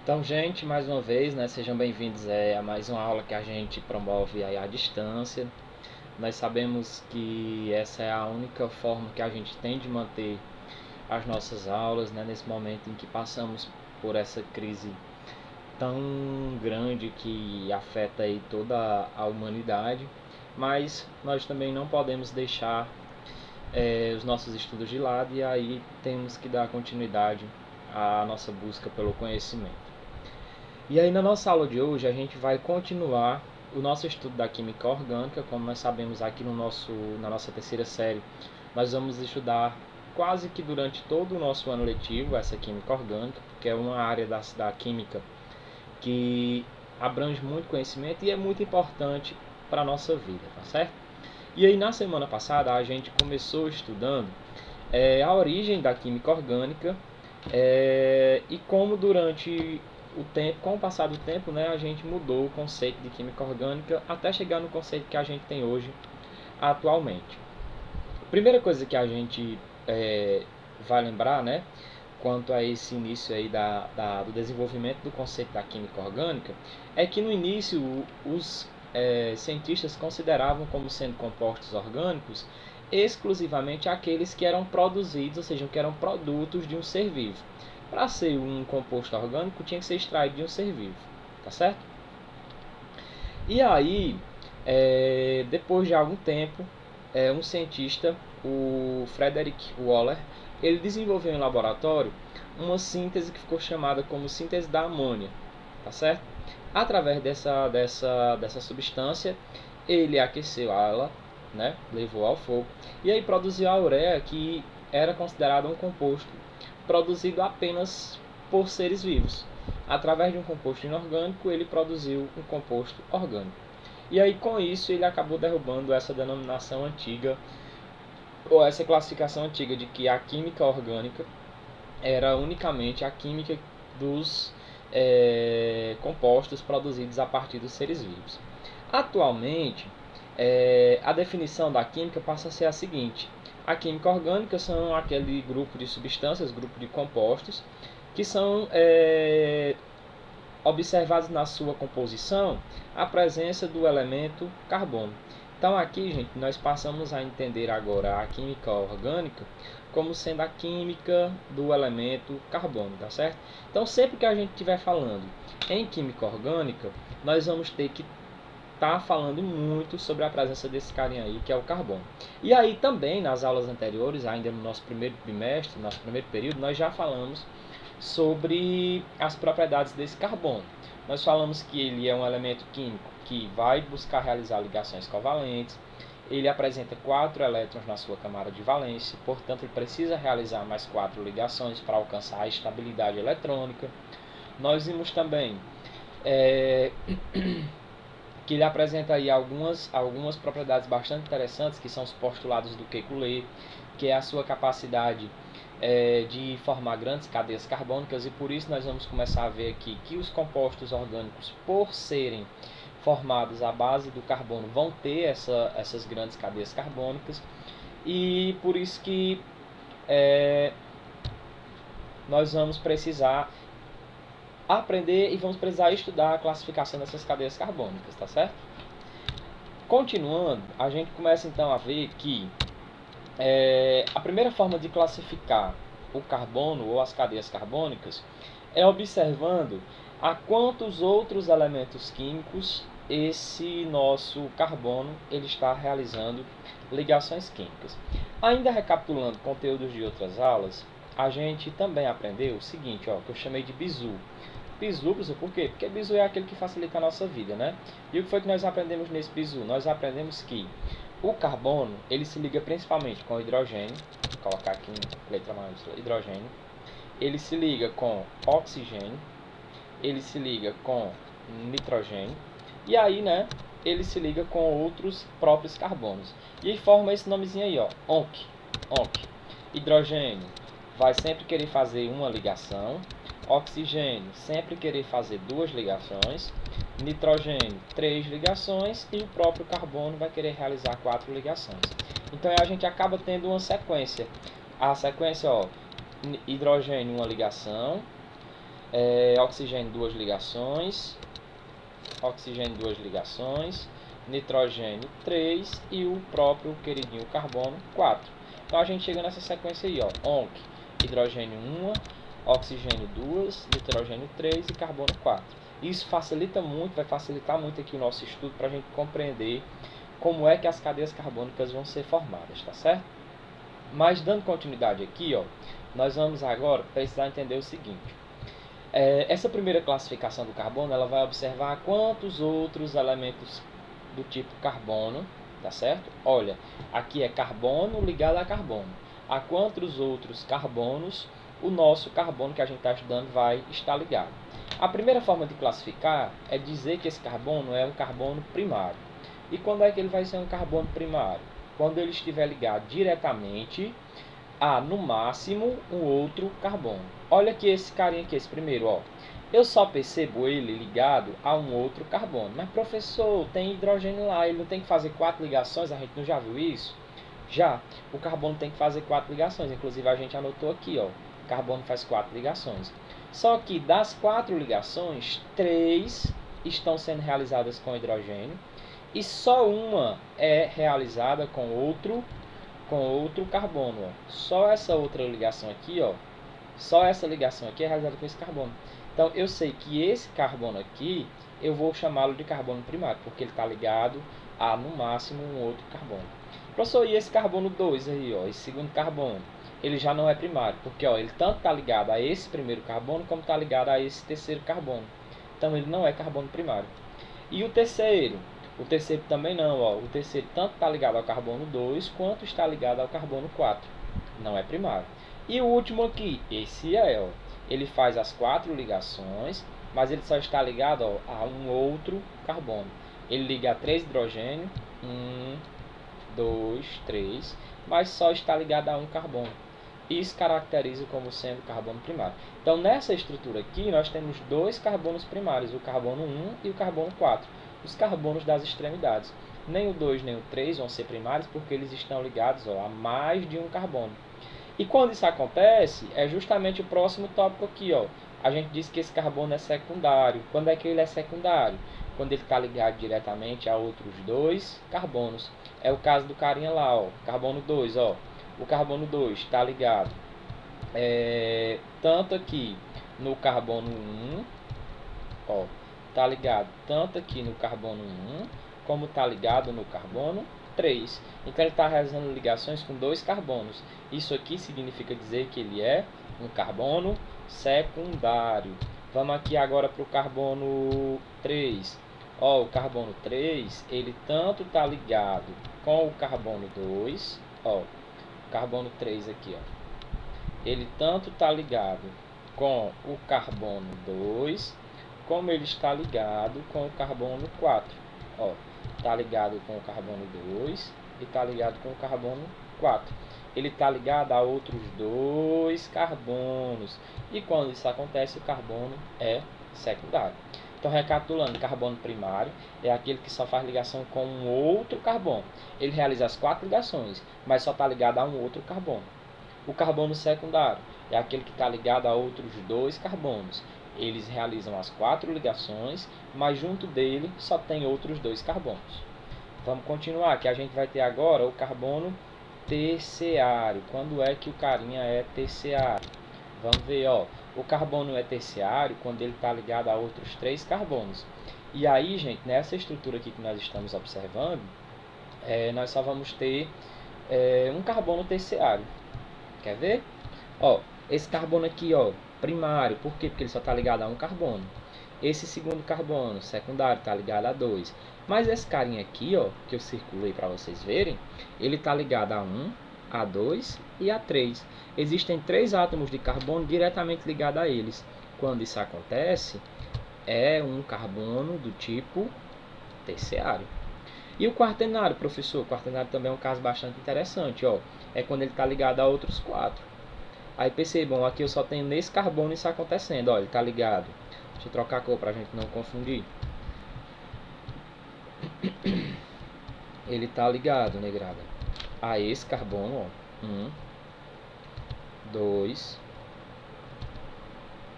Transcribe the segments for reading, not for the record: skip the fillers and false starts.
Então, gente, mais uma vez, né, sejam bem-vindos a mais uma aula que a gente promove aí à distância. Nós sabemos que essa é a única forma que a gente tem de manter as nossas aulas, né, nesse momento em que passamos por essa crise tão grande que afeta aí toda a humanidade. Mas nós também não podemos deixar os nossos estudos de lado e aí temos que dar continuidade à nossa busca pelo conhecimento. E aí na nossa aula de hoje a gente vai continuar o nosso estudo da química orgânica. Como nós sabemos aqui na nossa terceira série, nós vamos estudar quase que durante todo o nosso ano letivo essa química orgânica, porque é uma área da química que abrange muito conhecimento e é muito importante para a nossa vida, tá certo? E aí na semana passada a gente começou estudando a origem da química orgânica e como durante o tempo, com o passar do tempo, né, a gente mudou o conceito de química orgânica até chegar no conceito que a gente tem hoje atualmente. A primeira coisa que a gente vai lembrar, né, quanto a esse início aí do desenvolvimento do conceito da química orgânica, é que no início os cientistas consideravam como sendo compostos orgânicos exclusivamente aqueles que eram produzidos, ou seja, que eram produtos de um ser vivo. Para ser um composto orgânico, tinha que ser extraído de um ser vivo, tá certo? E aí, depois de algum tempo, um cientista, o Frederick Waller, ele desenvolveu em laboratório uma síntese que ficou chamada como síntese da amônia, tá certo? Através dessa substância, ele aqueceu ela, né, levou ao fogo, e aí produziu a ureia, que era considerada um composto produzido apenas por seres vivos. Através de um composto inorgânico, ele produziu um composto orgânico. E aí, com isso, ele acabou derrubando essa denominação antiga, ou essa classificação antiga de que a química orgânica era unicamente a química dos compostos produzidos a partir dos seres vivos. Atualmente, a definição da química passa a ser a seguinte: a química orgânica são aquele grupo de substâncias, grupo de compostos, que são observados na sua composição a presença do elemento carbono. Então aqui, gente, nós passamos a entender agora a química orgânica como sendo a química do elemento carbono, tá certo? Então sempre que a gente estiver falando em química orgânica, nós vamos ter que estar falando muito sobre a presença desse carinha aí, que é o carbono. E aí também, nas aulas anteriores, ainda no nosso primeiro bimestre, nosso primeiro período, nós já falamos sobre as propriedades desse carbono. Nós falamos que ele é um elemento químico que vai buscar realizar ligações covalentes, ele apresenta 4 elétrons na sua camada de valência, portanto ele precisa realizar mais 4 ligações para alcançar a estabilidade eletrônica. Nós vimos também que ele apresenta aí algumas propriedades bastante interessantes, que são os postulados do Kekulé, que é a sua capacidade de formar grandes cadeias carbônicas, e por isso nós vamos começar a ver aqui que os compostos orgânicos, por serem formados à base do carbono, vão ter essas grandes cadeias carbônicas, e por isso que nós vamos precisar aprender e vamos precisar estudar a classificação dessas cadeias carbônicas, tá certo? Continuando, a gente começa então a ver que a primeira forma de classificar o carbono ou as cadeias carbônicas é observando a quantos outros elementos químicos esse nosso carbono ele está realizando ligações químicas. Ainda recapitulando conteúdos de outras aulas, a gente também aprendeu o seguinte, ó, que eu chamei de bizu. Bizu, por quê? Porque bizu é aquele que facilita a nossa vida, né? E o que foi que nós aprendemos nesse bizu? Nós aprendemos que o carbono, ele se liga principalmente com o hidrogênio, vou colocar aqui em letra maiúscula, hidrogênio. Ele se liga com oxigênio, ele se liga com nitrogênio, e aí, né, ele se liga com outros próprios carbonos. E aí forma esse nomezinho aí, ó, ONC, ONC. Hidrogênio vai sempre querer fazer uma ligação, oxigênio sempre querer fazer 2 ligações, nitrogênio 3 ligações e o próprio carbono vai querer realizar 4 ligações. Então a gente acaba tendo uma sequência. A sequência, ó, hidrogênio uma ligação, Oxigênio, duas ligações. Oxigênio, duas ligações. Nitrogênio, 3. E o próprio queridinho carbono, 4. Então a gente chega nessa sequência aí, ó. ONC, hidrogênio 1, oxigênio 2, nitrogênio 3 e carbono 4. Isso facilita muito, vai facilitar muito aqui o nosso estudo para a gente compreender como é que as cadeias carbônicas vão ser formadas, tá certo? Mas dando continuidade aqui, ó, nós vamos agora precisar entender o seguinte. Essa primeira classificação do carbono, ela vai observar quantos outros elementos do tipo carbono, tá certo? Olha, aqui é carbono ligado a carbono. A quantos outros carbonos o nosso carbono que a gente está estudando vai estar ligado? A primeira forma de classificar é dizer que esse carbono é um carbono primário. E quando é que ele vai ser um carbono primário? Quando ele estiver ligado diretamente a, no máximo, um outro carbono. Olha aqui esse carinha aqui, esse primeiro, ó. Eu só percebo ele ligado a um outro carbono. Mas, professor, tem hidrogênio lá, ele não tem que fazer 4 ligações? A gente não já viu isso? Já. O carbono tem que fazer 4 ligações. Inclusive, a gente anotou aqui, ó. O carbono faz 4 ligações. Só que das 4 ligações, 3 estão sendo realizadas com hidrogênio. E só uma é realizada com outro carbono, ó. Só essa outra ligação aqui, ó, só essa ligação aqui é realizada com esse carbono. Então eu sei que esse carbono aqui eu vou chamá-lo de carbono primário, porque ele está ligado a no máximo um outro carbono. Professor, e esse carbono 2 aí, ó, esse segundo carbono, ele já não é primário, porque ó, ele tanto está ligado a esse primeiro carbono como está ligado a esse terceiro carbono. Então ele não é carbono primário. E o terceiro? O terceiro também não, ó. O terceiro tanto está ligado ao carbono 2 quanto está ligado ao carbono 4. Não é primário. E o último aqui, esse é, ó. Ele faz as 4 ligações, mas ele só está ligado, ó, a um outro carbono. Ele liga a 3 hidrogênio, 1, 2, 3, mas só está ligado a um carbono. Isso caracteriza como sendo carbono primário. Então, nessa estrutura aqui, nós temos 2 carbonos primários, o carbono 1 e o carbono 4. Os carbonos das extremidades. Nem o 2 nem o 3 vão ser primários porque eles estão ligados, ó, a mais de um carbono. E quando isso acontece, é justamente o próximo tópico aqui, ó. A gente diz que esse carbono é secundário. Quando é que ele é secundário? Quando ele está ligado diretamente a outros 2 carbonos. É o caso do carinha lá, ó, carbono 2, ó. O carbono 2 está ligado tanto aqui no carbono 1, ó, está ligado tanto aqui no carbono 1, como está ligado no carbono 3. Então ele está realizando ligações com 2 carbonos. Isso aqui significa dizer que ele é um carbono secundário. Vamos aqui agora para o carbono 3. Ó, o carbono 3, ele tanto está ligado com o carbono 2, ó, carbono 3 aqui, ó. Ele tanto está ligado com o carbono 2, como ele está ligado com o carbono 4. Ó, está ligado com o carbono 2 e está ligado com o carbono 4. Ele está ligado a outros 2 carbonos. E quando isso acontece, o carbono é secundário. Então, recapitulando, carbono primário é aquele que só faz ligação com um outro carbono. Ele realiza as 4 ligações, mas só está ligado a um outro carbono. O carbono secundário é aquele que está ligado a outros 2 carbonos. Eles realizam as 4 ligações, mas junto dele só tem outros 2 carbonos. Vamos continuar, que a gente vai ter agora o carbono terciário. Quando é que o carinha é terciário? Vamos ver, ó. O carbono é terciário quando ele está ligado a outros 3 carbonos. E aí, gente, nessa estrutura aqui que nós estamos observando, nós só vamos ter um carbono terciário. Quer ver? Ó, esse carbono aqui, ó, primário. Por quê? Porque ele só está ligado a um carbono. Esse segundo carbono, secundário, está ligado a 2. Mas esse carinha aqui, ó, que eu circulei para vocês verem, ele está ligado a 1, a 2 e a 3. Existem 3 átomos de carbono diretamente ligados a eles. Quando isso acontece, é um carbono do tipo terciário. E o quaternário, professor? O quaternário também é um caso bastante interessante, ó. É quando ele está ligado a outros 4. Aí percebam, aqui eu só tenho nesse carbono isso acontecendo, ó, ele está ligado. Deixa eu trocar a cor para a gente não confundir. Ele está ligado, negrada, a esse carbono, ó. 1, 2,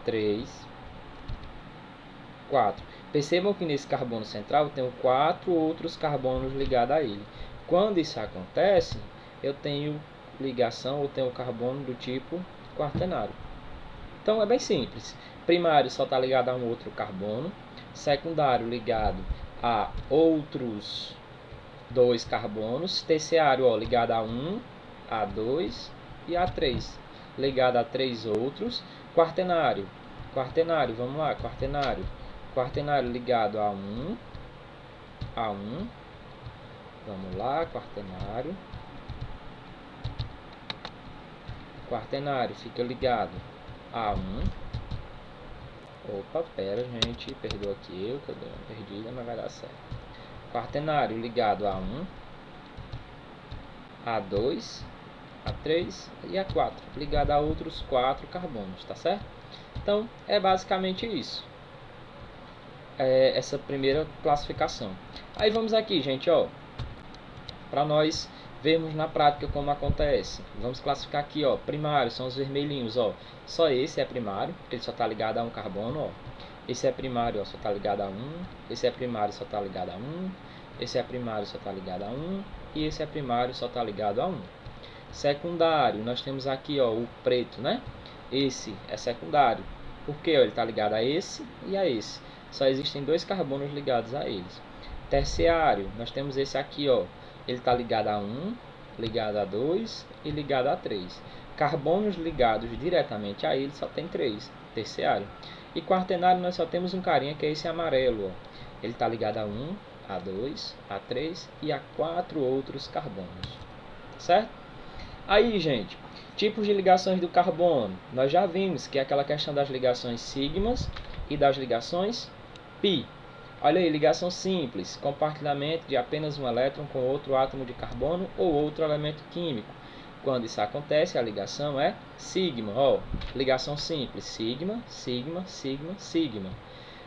3 4. Percebam que nesse carbono central eu tenho 4 outros carbonos ligados a ele. Quando isso acontece, eu tenho ligação, ou tenho carbono do tipo quaternário. Então é bem simples. Primário só está ligado a um outro carbono. Secundário ligado a outros 2 carbonos. Terciário, ó, ligado a 1, a 2 e a 3. Ligado a 3 outros. Quaternário, vamos lá, quaternário ligado a 1, vamos lá, quaternário fica ligado a 1, opa, pera gente, perdoa aqui eu, que eu dei uma perdida, mas vai dar certo. Quaternário ligado a 1, a 2, a 3 e a 4, ligado a outros 4 carbonos, tá certo? Então, é basicamente isso. Essa primeira classificação. Aí vamos aqui, gente, ó, para nós vermos na prática como acontece. Vamos classificar aqui, ó, primário, são os vermelhinhos, ó. Só esse é primário, porque ele só está ligado a um carbono, ó. Esse é primário, ó, só está ligado a 1. Esse é primário, só está ligado a 1. Esse é primário, só está ligado a 1. E esse é primário, só está ligado a 1. Secundário, nós temos aqui, ó, o preto, né? Esse é secundário, porque ó, ele está ligado a esse e a esse. Só existem 2 carbonos ligados a eles. Terciário, nós temos esse aqui, ó. Ele está ligado a 1, ligado a 2 e ligado a 3. Carbonos ligados diretamente a ele só tem 3, terciário. E quaternário nós só temos um carinha que é esse amarelo, ó. Ele está ligado a 1, a 2, a 3 e a 4 outros carbonos. Certo? Aí, gente, tipos de ligações do carbono. Nós já vimos que é aquela questão das ligações sigmas e das ligações pi. Olha aí, ligação simples, compartilhamento de apenas um elétron com outro átomo de carbono ou outro elemento químico. Quando isso acontece, a ligação é sigma. Ó, ligação simples, sigma, sigma, sigma, sigma.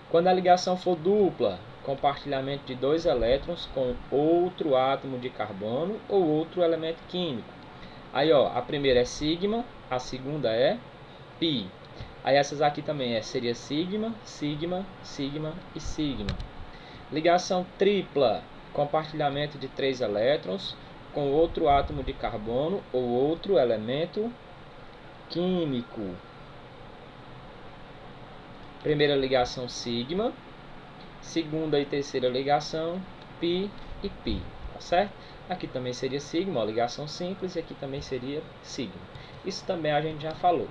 Quando a ligação for dupla, compartilhamento de 2 elétrons com outro átomo de carbono ou outro elemento químico. Aí, ó, a primeira é sigma, a segunda é pi. Aí essas aqui também seria sigma, sigma, sigma e sigma. Ligação tripla, compartilhamento de 3 elétrons com outro átomo de carbono ou outro elemento químico. Primeira ligação sigma, segunda e terceira ligação pi e pi, tá certo? Aqui também seria sigma, ó, ligação simples, e aqui também seria sigma. Isso também a gente já falou.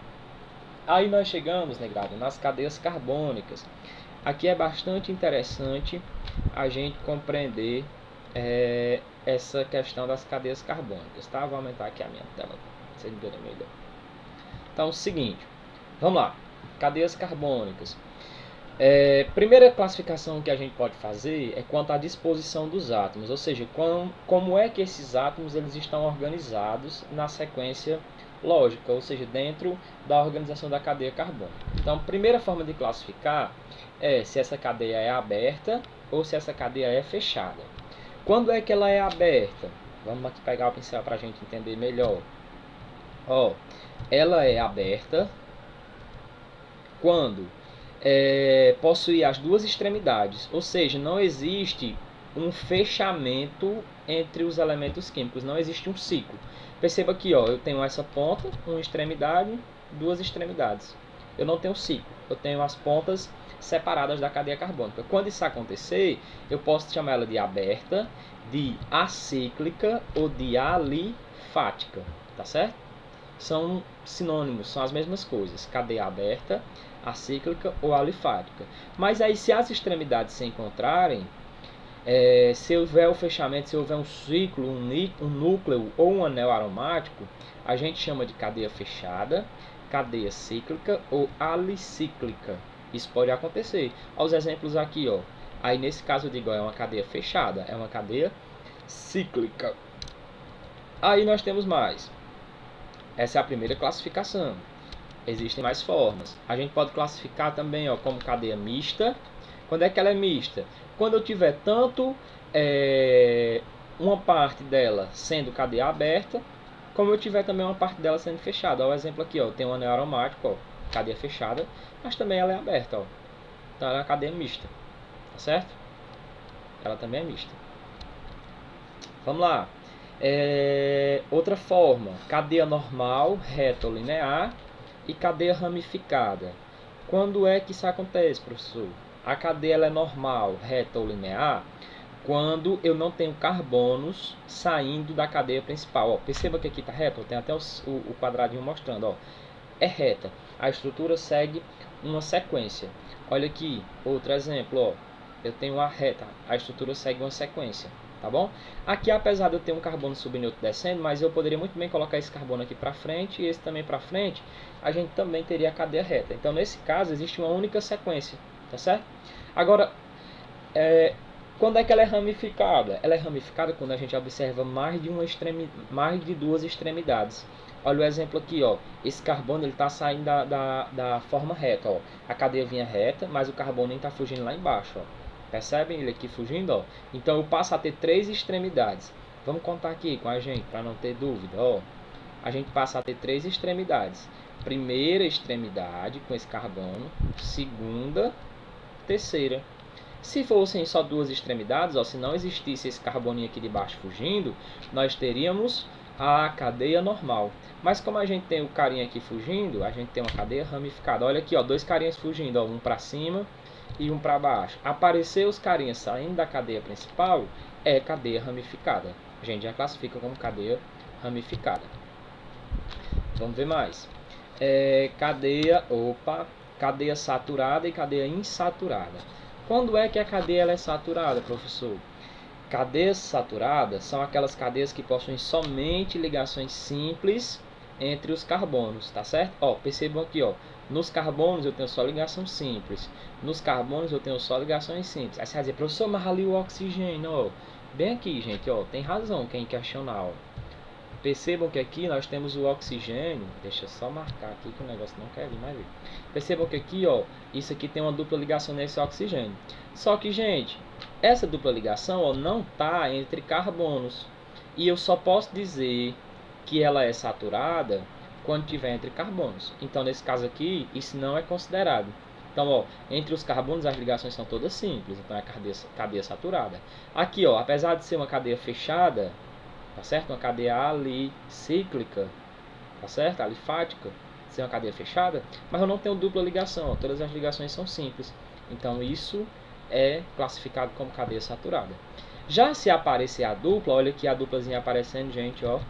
Aí nós chegamos, negrado, nas cadeias carbônicas. Aqui é bastante interessante a gente compreender essa questão das cadeias carbônicas, tá? Vou aumentar aqui a minha tela para vocês entenderem melhor. Então, é o seguinte, vamos lá, cadeias carbônicas. Primeira classificação que a gente pode fazer é quanto à disposição dos átomos, ou seja, como é que esses átomos eles estão organizados na sequência lógica, ou seja, dentro da organização da cadeia carbônica. Então, a primeira forma de classificar é se essa cadeia é aberta ou se essa cadeia é fechada. Quando é que ela é aberta? Vamos aqui pegar o pincel para a gente entender melhor. Ó, ela é aberta quando possui as 2 extremidades, ou seja, não existe um fechamento entre os elementos químicos, não existe um ciclo. Perceba aqui, ó, eu tenho essa ponta, uma extremidade, 2 extremidades. Eu não tenho ciclo, eu tenho as pontas separadas da cadeia carbônica. Quando isso acontecer, eu posso chamar ela de aberta, de acíclica ou de alifática, tá certo? São sinônimos, são as mesmas coisas, cadeia aberta, acíclica ou alifática. Mas aí, se as extremidades se encontrarem, se houver o fechamento, se houver um ciclo, um núcleo ou um anel aromático, a gente chama de cadeia fechada, cadeia cíclica ou alicíclica. Isso pode acontecer. Olha os exemplos aqui, ó. Aí nesse caso eu digo, é uma cadeia fechada, é uma cadeia cíclica. Aí nós temos mais. Essa é a primeira classificação. Existem mais formas. A gente pode classificar também, ó, como cadeia mista. Quando é que ela é mista? Quando eu tiver tanto uma parte dela sendo cadeia aberta, como eu tiver também uma parte dela sendo fechada. Olha o exemplo aqui, ó, tem um anel aromático, ó, cadeia fechada, mas também ela é aberta, ó. Então ela é uma cadeia mista, tá certo? Ela também é mista. Vamos lá. Outra forma, cadeia normal, reta ou linear e cadeia ramificada. Quando é que isso acontece, professor? A cadeia ela é normal, reta ou linear quando eu não tenho carbonos saindo da cadeia principal. Ó, perceba que aqui está reto, tem até o quadradinho mostrando. Ó, é reta. A estrutura segue uma sequência. Olha aqui, outro exemplo. Ó, eu tenho uma reta, a estrutura segue uma sequência. Tá bom? Aqui, apesar de eu ter um carbono subindo e outro descendo, mas eu poderia muito bem colocar esse carbono aqui para frente e esse também para frente, a gente também teria a cadeia reta. Então, nesse caso, existe uma única sequência, tá certo? Agora, quando é que ela é ramificada? Ela é ramificada quando a gente observa mais de duas extremidades. Olha o exemplo aqui, ó. Esse carbono ele está saindo da forma reta, ó. A cadeia vinha reta, mas o carbono está fugindo lá embaixo, ó. Percebem ele aqui fugindo? Ó? Então eu passo a ter três extremidades. Vamos contar aqui com a gente, para não ter dúvida. Ó. A gente passa a ter três extremidades. Primeira extremidade com esse carbono. Segunda, terceira. Se fossem só duas extremidades, ó, se não existisse esse carboninho aqui de baixo fugindo, nós teríamos a cadeia normal. Mas como a gente tem o carinha aqui fugindo, a gente tem uma cadeia ramificada. Olha aqui, ó, dois carinhas fugindo, ó, um para cima e um para baixo. Aparecer os carinhas saindo da cadeia principal é cadeia ramificada. A gente já classifica como cadeia ramificada. Vamos ver mais. Cadeia saturada e cadeia insaturada. Quando é que a cadeia ela é saturada, professor? Cadeias saturadas são aquelas cadeias que possuem somente ligações simples entre os carbonos, tá certo? Ó, percebam aqui, ó. Nos carbonos eu tenho só ligação simples. Nos carbonos eu tenho só ligações simples. Aí você vai dizer, professor, mas ali o oxigênio, ó. Bem aqui, gente, ó. Tem razão quem questionar, ó. Percebam que aqui nós temos o oxigênio. Deixa eu só marcar aqui que o negócio não quer vir mais ver. Percebam que aqui, ó, isso aqui tem uma dupla ligação nesse oxigênio. Só que, gente, essa dupla ligação, ó, não está entre carbonos. E eu só posso dizer que ela é saturada quando tiver entre carbonos. Então, nesse caso aqui, isso não é considerado. Então, ó, entre os carbonos as ligações são todas simples. Então, é a cadeia saturada. Aqui, ó, apesar de ser uma cadeia fechada, tá certo? Uma cadeia alicíclica, tá certo? Alifática, ser uma cadeia fechada, mas eu não tenho dupla ligação, ó, todas as ligações são simples. Então isso é classificado como cadeia saturada. Já se aparecer a dupla, olha aqui a duplazinha aparecendo, gente, ó,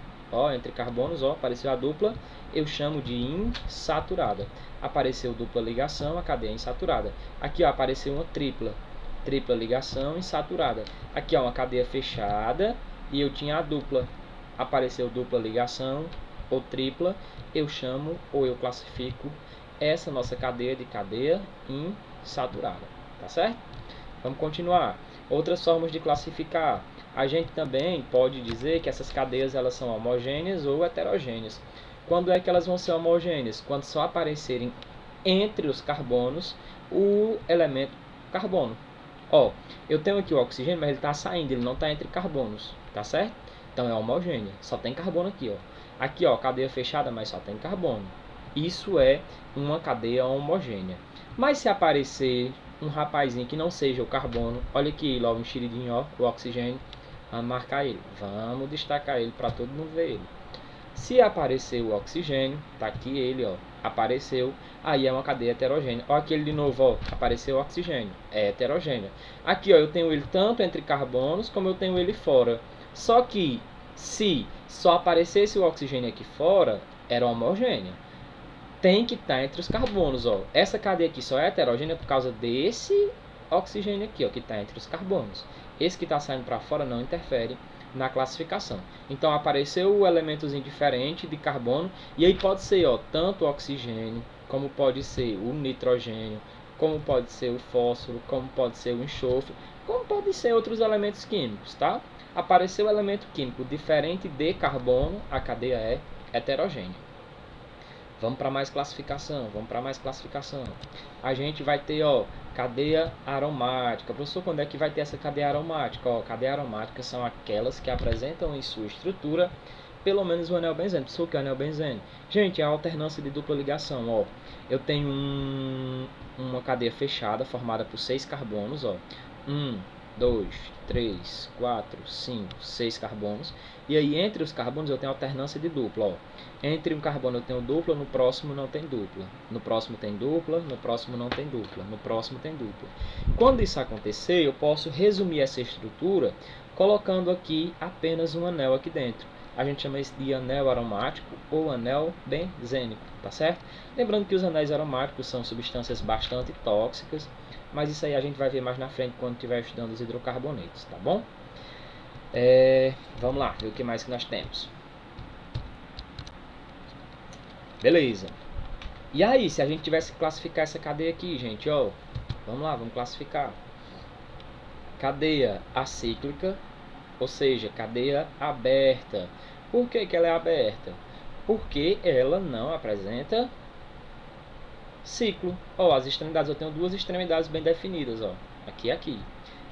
entre carbonos, ó, apareceu a dupla, eu chamo de insaturada. Apareceu dupla ligação, a cadeia insaturada. Aqui, ó, apareceu uma tripla ligação insaturada. Aqui, ó, uma cadeia fechada, e eu tinha a dupla, apareceu dupla ligação ou tripla, eu chamo ou eu classifico essa nossa cadeia de cadeia insaturada, tá certo? Vamos continuar. Outras formas de classificar. A gente também pode dizer que essas cadeias elas são homogêneas ou heterogêneas. Quando é que elas vão ser homogêneas? Quando só aparecerem entre os carbonos o elemento carbono. Ó, eu tenho aqui o oxigênio, mas ele está saindo, ele não está entre carbonos, tá certo? Então é homogênea, só tem carbono aqui, ó. Aqui, ó, cadeia fechada, mas só tem carbono. Isso é uma cadeia homogênea. Mas se aparecer um rapazinho que não seja o carbono, olha aqui, logo enxeridinho, ó, o oxigênio, vamos marcar ele, vamos destacar ele para todo mundo ver ele. Se aparecer o oxigênio, tá aqui ele, ó, apareceu, aí é uma cadeia heterogênea. Ó, aqui ele de novo, ó, apareceu o oxigênio, é heterogênea. Aqui, ó, eu tenho ele tanto entre carbonos como eu tenho ele fora. Só que se só aparecesse o oxigênio aqui fora, era homogênea. Tem que estar entre os carbonos, ó. Essa cadeia aqui só é heterogênea por causa desse oxigênio aqui, ó, que está entre os carbonos. Esse que está saindo para fora não interfere na classificação. Então apareceu o elementozinho diferente de carbono, e aí pode ser, ó, tanto o oxigênio, como pode ser o nitrogênio, como pode ser o fósforo, como pode ser o enxofre, como pode ser outros elementos químicos, tá? Apareceu o elemento químico diferente de carbono, a cadeia é heterogênea. Vamos para mais classificação, A gente vai ter, ó, cadeia aromática. Professor, quando é que vai ter essa cadeia aromática? Ó, cadeia aromática são aquelas que apresentam em sua estrutura pelo menos o anel benzeno. Professor, o que é o anel benzeno? Gente, é a alternância de dupla ligação, ó. Eu tenho uma cadeia fechada formada por 6 carbonos, ó. 1, 2, 3, 4, 5, 6 carbonos. E aí entre os carbonos eu tenho alternância de dupla, ó. Entre um carbono eu tenho dupla, no próximo não tem dupla. No próximo tem dupla, no próximo não tem dupla. No próximo tem dupla. Quando isso acontecer, eu posso resumir essa estrutura colocando aqui apenas um anel aqui dentro. A gente chama isso de anel aromático ou anel benzênico, tá certo? Lembrando que os anéis aromáticos são substâncias bastante tóxicas, mas isso aí a gente vai ver mais na frente quando estiver estudando os hidrocarbonetos, tá bom? Vamos lá, ver o que mais que nós temos. Beleza. E aí, se a gente tivesse que classificar essa cadeia aqui, gente, ó, vamos lá, vamos classificar. Cadeia acíclica, ou seja, cadeia aberta. Por que ela é aberta? Porque ela não apresenta ciclo. Ó, as extremidades, eu tenho duas extremidades bem definidas, ó, aqui e aqui.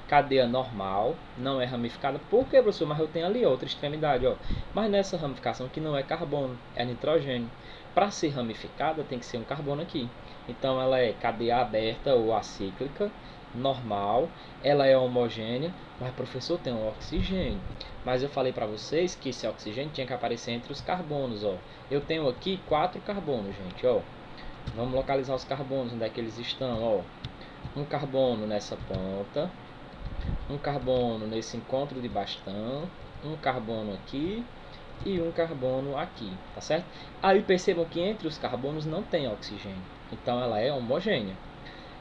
Cadeia normal, não é ramificada. Por que, professor? Mas eu tenho ali outra extremidade, ó. Mas nessa ramificação aqui não é carbono, é nitrogênio. Para ser ramificada tem que ser um carbono aqui. Então ela é cadeia aberta ou acíclica, normal, ela é homogênea, mas professor, tem um oxigênio. Mas eu falei para vocês que esse oxigênio tinha que aparecer entre os carbonos, ó. Eu tenho aqui 4 carbonos, gente, ó. Vamos localizar os carbonos, onde é que eles estão, ó. Um carbono nessa ponta, um carbono nesse encontro de bastão, um carbono aqui e um carbono aqui, tá certo? Aí percebam que entre os carbonos não tem oxigênio, então ela é homogênea.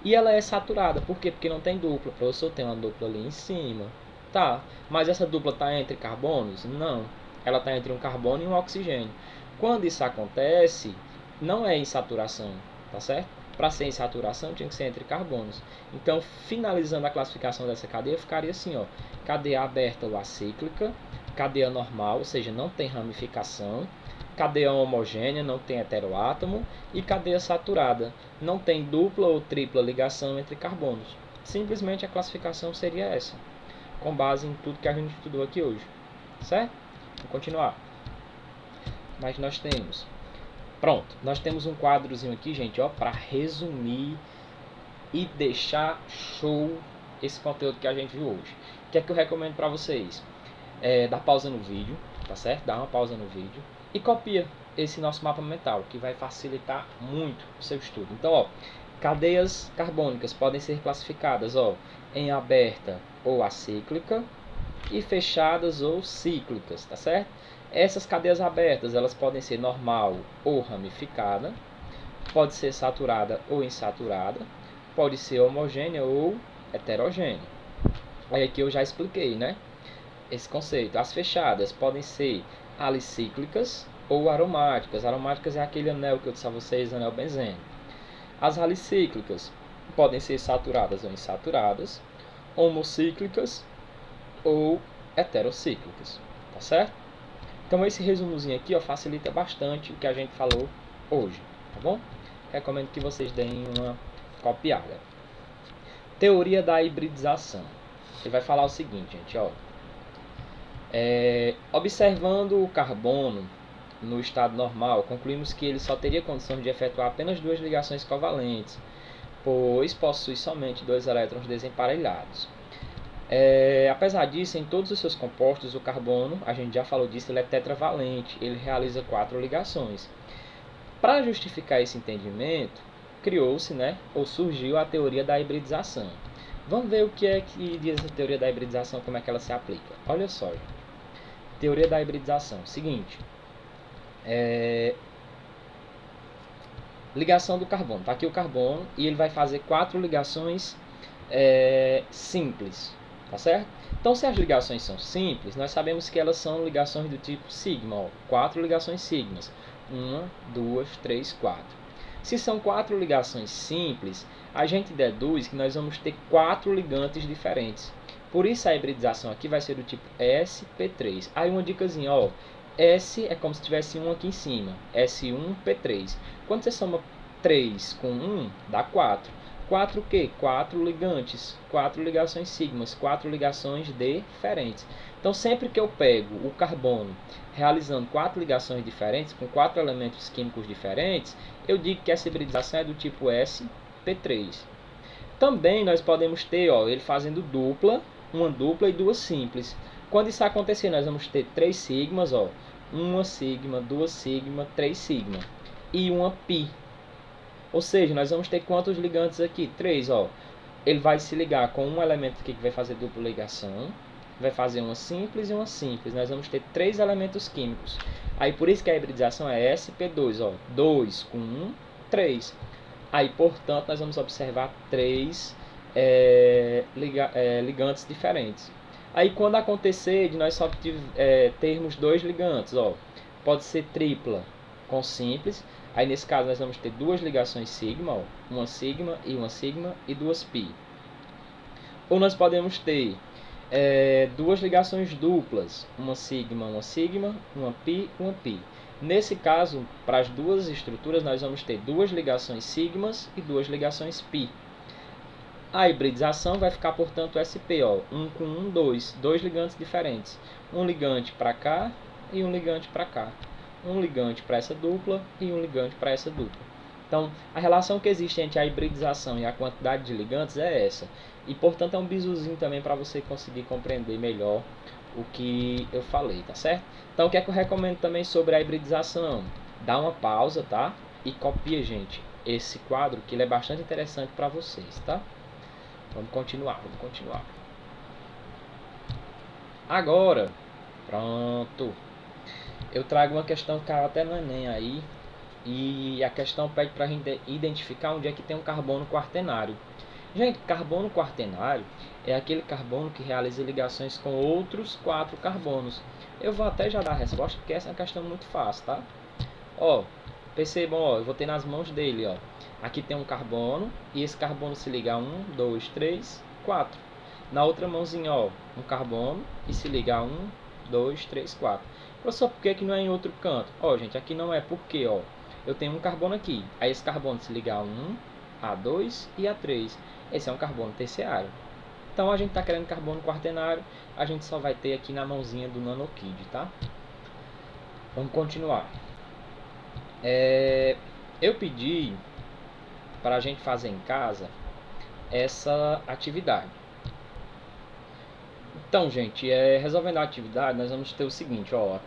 E ela é saturada, por quê? Porque não tem dupla. O professor tem uma dupla ali em cima, tá? Mas essa dupla está entre carbonos? Não, ela está entre um carbono e um oxigênio. Quando isso acontece, não é em saturação, tá certo? Para ser em saturação tinha que ser entre carbonos. Então, finalizando a classificação dessa cadeia, ficaria assim, ó: cadeia aberta ou acíclica, cadeia normal, ou seja, não tem ramificação, cadeia homogênea, não tem heteroátomo, e cadeia saturada, não tem dupla ou tripla ligação entre carbonos. Simplesmente a classificação seria essa, com base em tudo que a gente estudou aqui hoje, certo? Vamos continuar. Mas nós temos... Pronto, nós temos um quadrozinho aqui, gente, ó, para resumir e deixar show esse conteúdo que a gente viu hoje. O que é que eu recomendo para vocês? Dá pausa no vídeo, tá certo? Dá uma pausa no vídeo e copia esse nosso mapa mental, que vai facilitar muito o seu estudo. Então, ó, cadeias carbônicas podem ser classificadas, ó, em aberta ou acíclica e fechadas ou cíclicas, tá certo? Essas cadeias abertas, elas podem ser normal ou ramificada, pode ser saturada ou insaturada, pode ser homogênea ou heterogênea. Aí aqui eu já expliquei, né, esse conceito. As fechadas podem ser alicíclicas ou aromáticas. Aromáticas é aquele anel que eu disse a vocês, anel benzênico. As alicíclicas podem ser saturadas ou insaturadas, homocíclicas ou heterocíclicas, tá certo? Então esse resumozinho aqui, ó, facilita bastante o que a gente falou hoje, tá bom? Recomendo que vocês deem uma copiada. Teoria da hibridização. Ele vai falar o seguinte, gente, ó. Observando o carbono no estado normal, concluímos que ele só teria condições de efetuar apenas 2 ligações covalentes, pois possui somente 2 elétrons desemparelhados. Apesar disso, em todos os seus compostos, o carbono, a gente já falou disso, ele é tetravalente, ele realiza 4 ligações. Para justificar esse entendimento, criou-se, né, ou surgiu a teoria da hibridização. Vamos ver o que é que diz a teoria da hibridização, como é que ela se aplica. Olha só, teoria da hibridização, seguinte, ligação do carbono, está aqui o carbono e ele vai fazer 4 ligações simples, tá certo? Então, se as ligações são simples, nós sabemos que elas são ligações do tipo sigma, ó, 4 ligações sigmas, 1, 2, 3, 4. Se são 4 ligações simples, a gente deduz que nós vamos ter 4 ligantes diferentes. Por isso a hibridização aqui vai ser do tipo sp3. Aí uma dicasinha, ó, S é como se tivesse 1 aqui em cima, S1P3. Quando você soma 3 com 1, dá 4. 4 o quê? 4 ligantes, 4 ligações sigmas, 4 ligações diferentes. Então, sempre que eu pego o carbono realizando 4 ligações diferentes, com 4 elementos químicos diferentes, eu digo que essa hibridização é do tipo sp3. Também nós podemos ter, ó, ele fazendo dupla, uma dupla e duas simples. Quando isso acontecer, nós vamos ter 3 sigmas, ó, uma sigma, duas sigma, 3 sigma e uma pi. Ou seja, nós vamos ter quantos ligantes aqui? 3, ó. Ele vai se ligar com um elemento aqui que vai fazer dupla ligação, vai fazer uma simples e uma simples. Nós vamos ter 3 elementos químicos. Aí por isso que a hibridização é sp2, ó, 2 com 1, 3. Aí, portanto, nós vamos observar 3 ligantes diferentes. Aí, quando acontecer de nós só termos 2 ligantes, ó, pode ser tripla com simples. Aí, nesse caso, nós vamos ter 2 ligações sigma, ó, uma sigma e 2 pi. Ou nós podemos ter 2 ligações duplas, uma sigma, uma pi. Nesse caso, para as duas estruturas, nós vamos ter 2 ligações sigmas e 2 ligações pi. A hibridização vai ficar, portanto, SP, ó, 1 com 1, 2, 2 ligantes diferentes. Um ligante para cá e um ligante para cá. Um ligante para essa dupla e um ligante para essa dupla. Então, a relação que existe entre a hibridização e a quantidade de ligantes é essa. E, portanto, é um bizuzinho também para você conseguir compreender melhor o que eu falei, tá certo? Então, o que é que eu recomendo também sobre a hibridização? Dá uma pausa, tá? E copia, gente, esse quadro, que ele é bastante interessante para vocês, tá? Vamos continuar. Agora, pronto. Eu trago uma questão que caiu até no Enem aí. E a questão pede para a gente identificar onde é que tem um carbono quaternário. Gente, carbono quaternário é aquele carbono que realiza ligações com outros 4 carbonos. Eu vou até já dar a resposta, porque essa é uma questão muito fácil, tá? Ó, percebam, ó, eu vou ter nas mãos dele, ó. Aqui tem um carbono, e esse carbono se liga a 1, 2, 3, 4. Na outra mãozinha, ó, um carbono, e se liga a 1, 2, 3, 4. Professor, por que não é em outro canto? Ó, gente, aqui não é porque, ó, eu tenho um carbono aqui. Aí esse carbono se liga a 1, A2 e A3. Esse é um carbono terciário. Então a gente está querendo carbono quaternário, a gente só vai ter aqui na mãozinha do nanokid, tá? Vamos continuar. Eu pedi para a gente fazer em casa essa atividade. Então, gente, resolvendo a atividade, nós vamos ter o seguinte, ó. A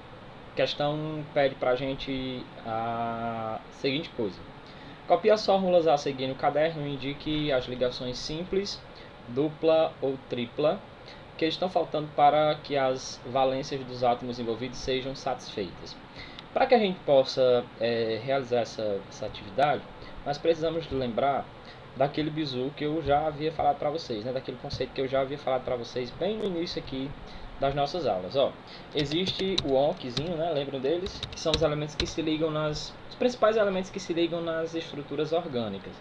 questão pede para a gente a seguinte coisa. Copie as fórmulas a seguir no caderno e indique as ligações simples, dupla ou tripla que estão faltando para que as valências dos átomos envolvidos sejam satisfeitas. Para que a gente possa realizar essa atividade, nós precisamos lembrar daquele bizu que eu já havia falado para vocês, né? Daquele conceito que eu já havia falado para vocês bem no início aqui das nossas aulas. Ó, existe o ONCzinho, né? Lembram deles? Que são os elementos que se ligam os principais elementos que se ligam nas estruturas orgânicas: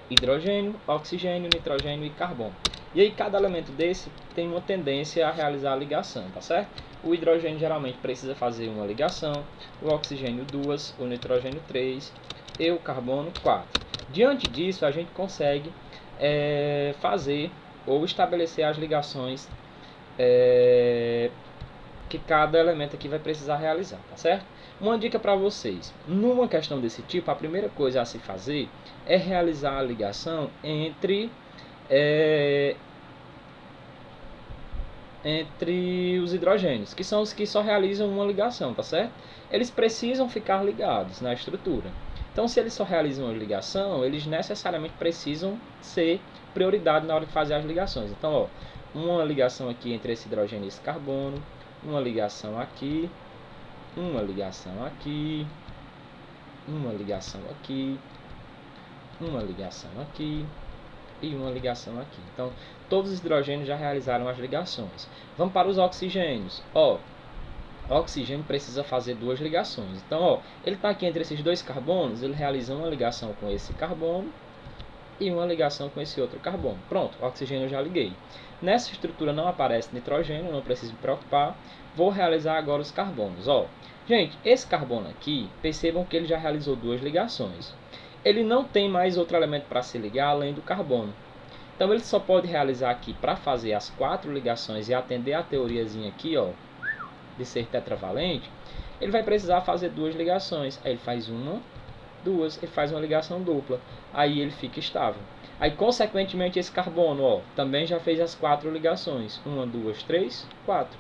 hidrogênio, oxigênio, nitrogênio e carbono. E aí cada elemento desse tem uma tendência a realizar a ligação, tá certo? O hidrogênio geralmente precisa fazer uma ligação, o oxigênio 2, o nitrogênio 3 e o carbono 4. Diante disso, a gente consegue fazer ou estabelecer as ligações que cada elemento aqui vai precisar realizar, tá certo? Uma dica para vocês: numa questão desse tipo, a primeira coisa a se fazer é realizar a ligação entre os hidrogênios, que são os que só realizam uma ligação, tá certo? Eles precisam ficar ligados na estrutura. Então, se eles só realizam uma ligação, eles necessariamente precisam ser prioridade na hora de fazer as ligações. Então, ó, uma ligação aqui entre esse hidrogênio e esse carbono, uma ligação aqui, uma ligação aqui, uma ligação aqui, uma ligação aqui e uma ligação aqui. Então, todos os hidrogênios já realizaram as ligações. Vamos para os oxigênios. Ó, o oxigênio precisa fazer 2 ligações. Então, ó, ele está aqui entre esses 2 carbonos, ele realiza uma ligação com esse carbono e uma ligação com esse outro carbono. Pronto, o oxigênio eu já liguei. Nessa estrutura não aparece nitrogênio, não preciso me preocupar. Vou realizar agora os carbonos. Ó, gente, esse carbono aqui, percebam que ele já realizou 2 ligações. Ele não tem mais outro elemento para se ligar além do carbono. Então, ele só pode realizar aqui para fazer as 4 ligações e atender a teoriazinha aqui, ó, de ser tetravalente, ele vai precisar fazer 2 ligações. Aí ele faz uma, 2, ele faz uma ligação dupla. Aí ele fica estável. Aí, consequentemente, esse carbono, ó, também já fez as 4 ligações. 1, 2, 3, 4.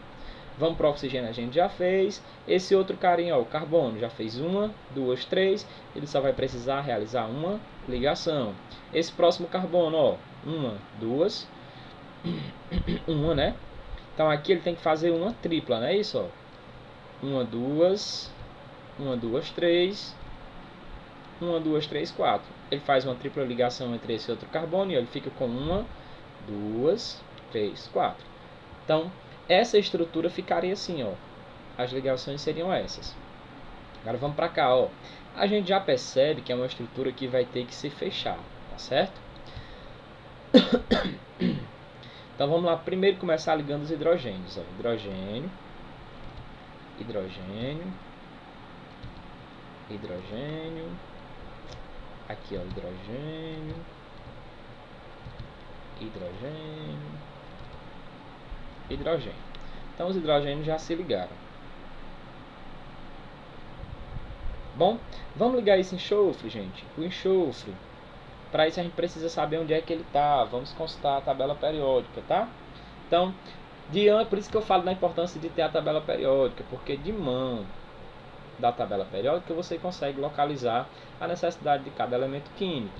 Vamos para o oxigênio, a gente já fez. Esse outro carinha, ó, o carbono, já fez 1, 2, 3. Ele só vai precisar realizar uma ligação. Esse próximo carbono, ó, 1, 2, 1, né? Então aqui ele tem que fazer uma tripla, não é isso? Ó? 1, 2, 1, 2, 3, 1, 2, 3, 4. Ele faz uma tripla ligação entre esse outro carbono e ele fica com 1, 2, 3, 4. Então, essa estrutura ficaria assim, ó. As ligações seriam essas. Agora vamos para cá, ó. A gente já percebe que é uma estrutura que vai ter que se fechar, tá certo? Então vamos lá, primeiro começar ligando os hidrogênios, ó. Hidrogênio, hidrogênio, hidrogênio, aqui ó, hidrogênio, hidrogênio, hidrogênio. Então os hidrogênios já se ligaram. Bom, vamos ligar esse enxofre, gente. O enxofre, para isso a gente precisa saber onde é que ele está. Vamos consultar a tabela periódica, tá? Então, por isso que eu falo da importância de ter a tabela periódica, porque de mão da tabela periódica você consegue localizar a necessidade de cada elemento químico.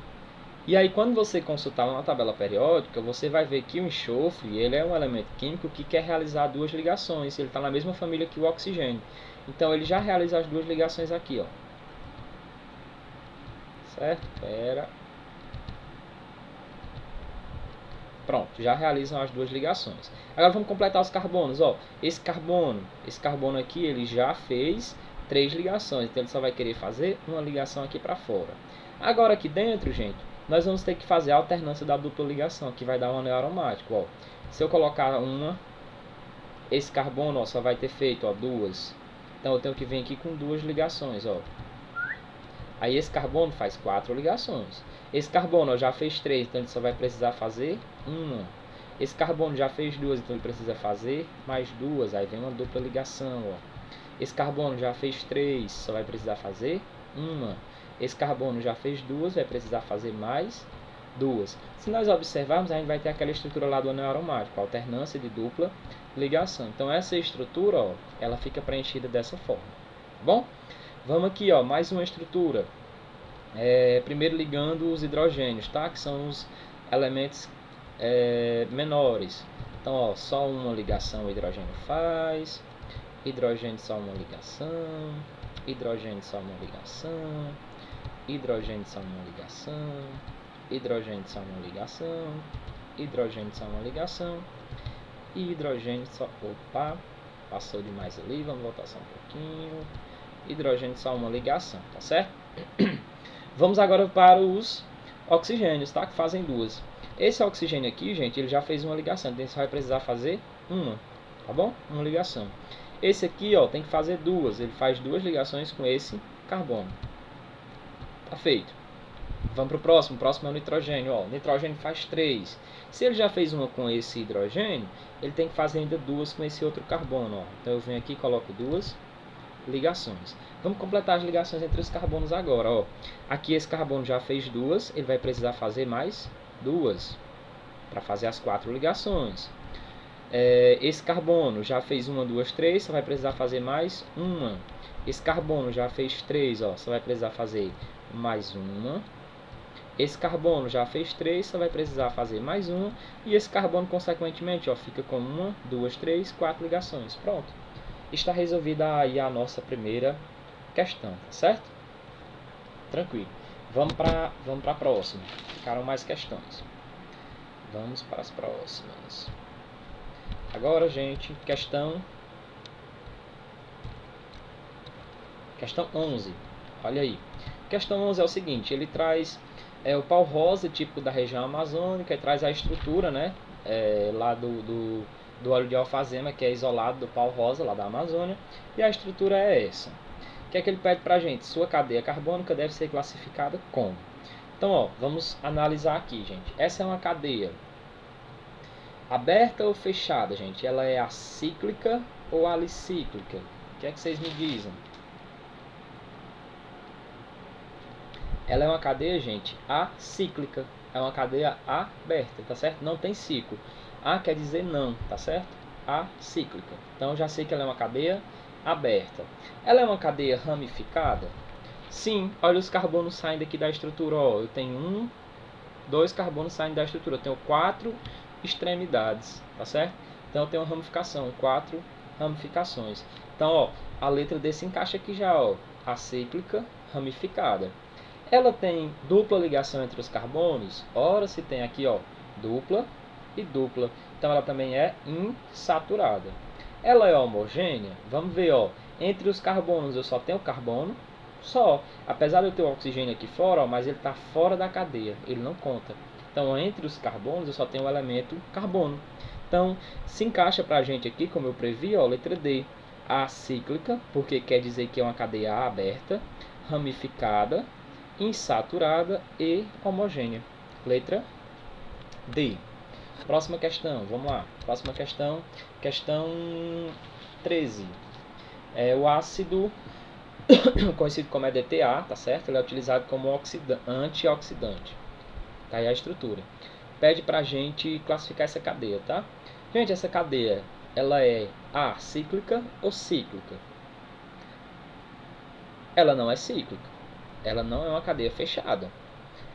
E aí quando você consultar uma tabela periódica, você vai ver que o enxofre ele é um elemento químico que quer realizar duas ligações. Ele está na mesma família que o oxigênio. Então ele já realiza as duas ligações aqui, ó. Certo? Pronto, já realizam as duas ligações. Agora vamos completar os carbonos, ó. Esse carbono aqui, ele já fez 3 ligações, então ele só vai querer fazer uma ligação aqui para fora. Agora aqui dentro, gente, nós vamos ter que fazer a alternância da dupla ligação, que vai dar um anel aromático, ó. Se eu colocar esse carbono, ó, só vai ter feito, ó, 2. Então eu tenho que vir aqui com 2 ligações, ó. Aí esse carbono faz 4 ligações. Esse carbono, ó, já fez 3, então ele só vai precisar fazer uma. Esse carbono já fez 2, então ele precisa fazer mais 2. Aí vem uma dupla ligação, ó. Esse carbono já fez 3, só vai precisar fazer uma. Esse carbono já fez 2, vai precisar fazer mais 2. Se nós observarmos, a gente vai ter aquela estrutura lá do anel aromático, a alternância de dupla ligação. Então essa estrutura, ó, ela fica preenchida dessa forma. Bom, vamos aqui, ó, mais uma estrutura. Primeiro ligando os hidrogênios, tá? Que são os elementos menores. Então, ó, só uma ligação o hidrogênio faz. Hidrogênio só uma ligação. Hidrogênio só uma ligação. Hidrogênio só uma ligação. Hidrogênio só uma ligação. Hidrogênio só uma ligação. E hidrogênio só... Opa, passou demais ali, vamos voltar só um pouquinho. Hidrogênio só uma ligação, tá certo? Vamos agora para os oxigênios, tá? Que fazem 2. Esse oxigênio aqui, gente, ele já fez uma ligação, então ele só vai precisar fazer uma, tá bom? Uma ligação. Esse aqui, ó, tem que fazer 2, ele faz 2 ligações com esse carbono. Tá feito. Vamos para o próximo é o nitrogênio, ó. O nitrogênio faz 3. Se ele já fez uma com esse hidrogênio, ele tem que fazer ainda 2 com esse outro carbono, ó. Então eu venho aqui e coloco 2 ligações. Vamos completar as ligações entre os carbonos agora, ó. Aqui esse carbono já fez 2, ele vai precisar fazer mais 2 para fazer as 4 ligações. Esse carbono já fez 1, 2, 3, só vai precisar fazer mais uma. Esse carbono já fez 3, ó, só vai precisar fazer mais uma. Esse carbono já fez 3, só vai precisar fazer mais uma. E esse carbono, consequentemente, ó, fica com 1, 2, 3, 4 ligações. Pronto. Está resolvida aí a nossa primeira questão, tá certo? Tranquilo. Vamos para a próxima. Ficaram mais questões. Vamos para as próximas. Agora, gente, questão 11. Olha aí. Questão 11 é o seguinte, ele traz o pau rosa, típico da região amazônica, e traz a estrutura, né, lá do óleo de alfazema, que é isolado do pau rosa, lá da Amazônia, e a estrutura é essa. O que é que ele pede pra gente? Sua cadeia carbônica deve ser classificada como? Então, ó, vamos analisar aqui, gente. Essa é uma cadeia aberta ou fechada, gente? Ela é acíclica ou alicíclica? O que é que vocês me dizem? Ela é uma cadeia, gente, acíclica. é uma cadeia aberta, tá certo? Não tem ciclo. A quer dizer não, tá certo? Acíclica. Então já sei que ela é uma cadeia aberta. Ela é uma cadeia ramificada? Sim, olha os carbonos saindo aqui da estrutura. Ó, eu tenho 2 carbonos saindo da estrutura. Eu tenho 4 extremidades, tá certo? Então eu tenho uma ramificação, 4 ramificações. Então, ó, a letra D se encaixa aqui já, ó, acíclica ramificada. Ela tem dupla ligação entre os carbonos? Ora, se tem aqui, ó, dupla e dupla. Então ela também é insaturada. Ela é homogênea? Vamos ver, ó, entre os carbonos eu só tenho carbono, só. Apesar de eu ter o oxigênio aqui fora, ó, mas ele está fora da cadeia, ele não conta. Então, entre os carbonos eu só tenho o elemento carbono. Então, se encaixa para a gente aqui, como eu previ, ó, letra D. Acíclica, porque quer dizer que é uma cadeia aberta, ramificada, insaturada e homogênea. Letra D. Próxima questão, vamos lá. Próxima questão, questão 13. É o ácido conhecido como EDTA, tá certo? Ele é utilizado como antioxidante. Tá aí a estrutura. Pede pra gente classificar essa cadeia, tá? Gente, essa cadeia, ela é acíclica ou cíclica? Ela não é cíclica. Ela não é uma cadeia fechada.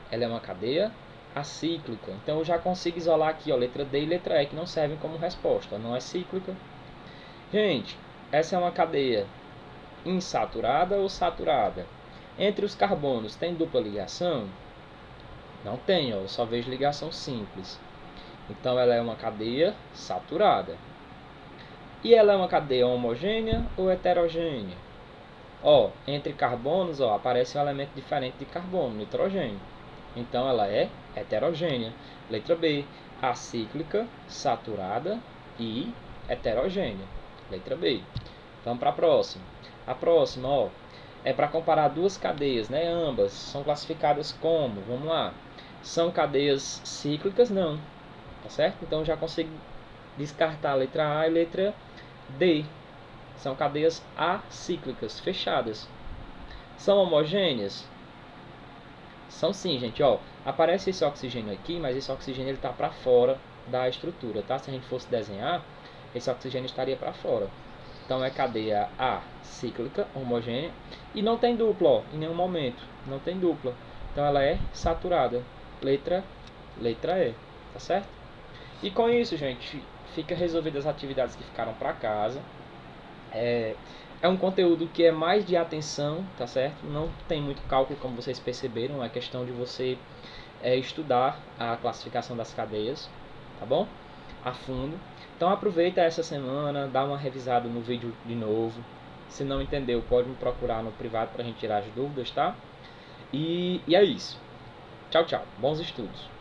Ela é uma cadeia acíclica. Então eu já consigo isolar aqui, ó, letra D e letra E, que não servem como resposta. Não é cíclica. Gente, essa é uma cadeia insaturada ou saturada? Entre os carbonos tem dupla ligação? Não tem, ó, eu só vejo ligação simples. Então ela é uma cadeia saturada. E ela é uma cadeia homogênea ou heterogênea? Ó, entre carbonos, ó, aparece um elemento diferente de carbono, nitrogênio. Então ela é heterogênea. Letra B, acíclica, saturada e heterogênea. Letra B. Vamos para a próxima. A próxima, ó, é para comparar duas cadeias, né? Ambas são classificadas como, vamos lá, são cadeias cíclicas? Não, tá certo? Então já consigo descartar a letra A e a letra D. São cadeias acíclicas, fechadas. São homogêneas? São sim, gente, ó. Aparece esse oxigênio aqui, mas esse oxigênio ele tá para fora da estrutura, tá? Se a gente fosse desenhar, esse oxigênio estaria para fora. Então é cadeia acíclica, homogênea, e não tem dupla, ó, em nenhum momento. Não tem dupla. Então ela é saturada. Letra E, tá certo? E com isso, gente, fica resolvidas as atividades que ficaram para casa. É um conteúdo que é mais de atenção, tá certo? Não tem muito cálculo, como vocês perceberam. É questão de você estudar a classificação das cadeias, tá bom? A fundo. Então aproveita essa semana, dá uma revisada no vídeo de novo. Se não entendeu, pode me procurar no privado para a gente tirar as dúvidas, tá? E é isso. Tchau, tchau. Bons estudos.